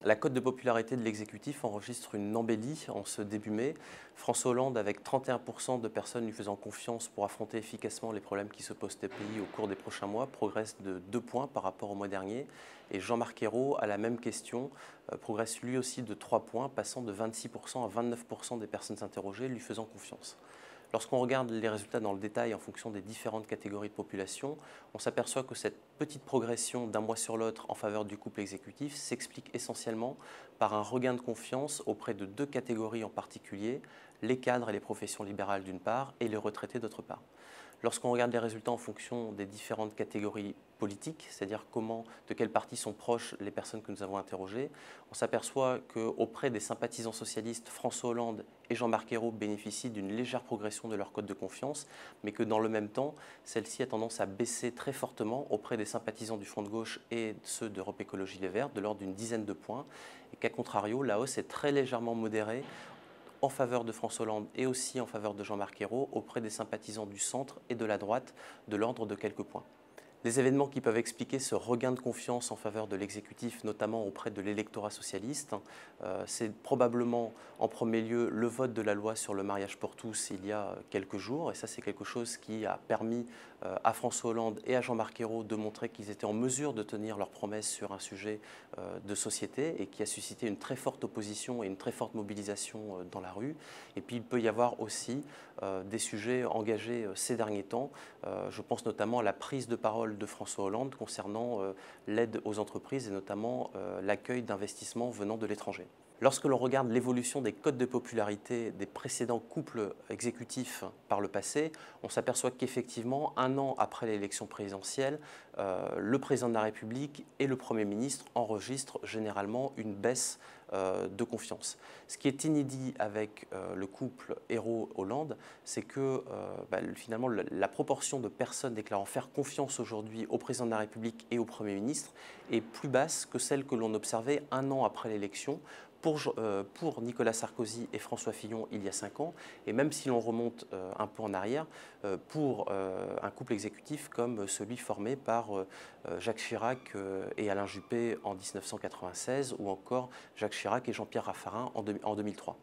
La cote de popularité de l'exécutif enregistre une embellie en ce début mai. François Hollande, avec 31% de personnes lui faisant confiance pour affronter efficacement les problèmes qui se posent au pays au cours des prochains mois, progresse de 2 points par rapport au mois dernier. Et Jean-Marc Ayrault, à la même question, progresse lui aussi de 3 points, passant de 26% à 29% des personnes interrogées lui faisant confiance. Lorsqu'on regarde les résultats dans le détail en fonction des différentes catégories de population, on s'aperçoit que cette petite progression d'un mois sur l'autre en faveur du couple exécutif s'explique essentiellement par un regain de confiance auprès de 2 catégories en particulier, les cadres et les professions libérales d'une part et les retraités d'autre part. Lorsqu'on regarde les résultats en fonction des différentes catégories politiques, c'est-à-dire de quel parti sont proches les personnes que nous avons interrogées, on s'aperçoit qu'auprès des sympathisants socialistes, François Hollande et Jean-Marc Ayrault bénéficient d'une légère progression de leur cote de confiance, mais que dans le même temps, celle-ci a tendance à baisser très fortement auprès des sympathisants du Front de gauche et ceux d'Europe Écologie Les Verts, de l'ordre d'une dizaine de points, et qu'à contrario, la hausse est très légèrement modérée en faveur de François Hollande et aussi en faveur de Jean-Marc Ayrault auprès des sympathisants du centre et de la droite de l'ordre de quelques points. Les événements qui peuvent expliquer ce regain de confiance en faveur de l'exécutif, notamment auprès de l'électorat socialiste, c'est probablement en premier lieu le vote de la loi sur le mariage pour tous il y a quelques jours. Et ça, c'est quelque chose qui a permis à François Hollande et à Jean-Marc Ayrault de montrer qu'ils étaient en mesure de tenir leurs promesses sur un sujet de société et qui a suscité une très forte opposition et une très forte mobilisation dans la rue. Et puis, il peut y avoir aussi des sujets engagés ces derniers temps. Je pense notamment à la prise de parole de François Hollande concernant l'aide aux entreprises et notamment l'accueil d'investissements venant de l'étranger. Lorsque l'on regarde l'évolution des cotes de popularité des précédents couples exécutifs par le passé, on s'aperçoit qu'effectivement, un an après l'élection présidentielle, le président de la République et le Premier ministre enregistrent généralement une baisse de confiance. Ce qui est inédit avec le couple Ayrault-Hollande, c'est que finalement la proportion de personnes déclarant faire confiance aujourd'hui au président de la République et au Premier ministre est plus basse que celle que l'on observait un an après l'élection pour Nicolas Sarkozy et François Fillon il y a 5 ans, et même si l'on remonte un peu en arrière, pour un couple exécutif comme celui formé par Jacques Chirac et Alain Juppé en 1996, ou encore Jacques Chirac et Jean-Pierre Raffarin en 2003.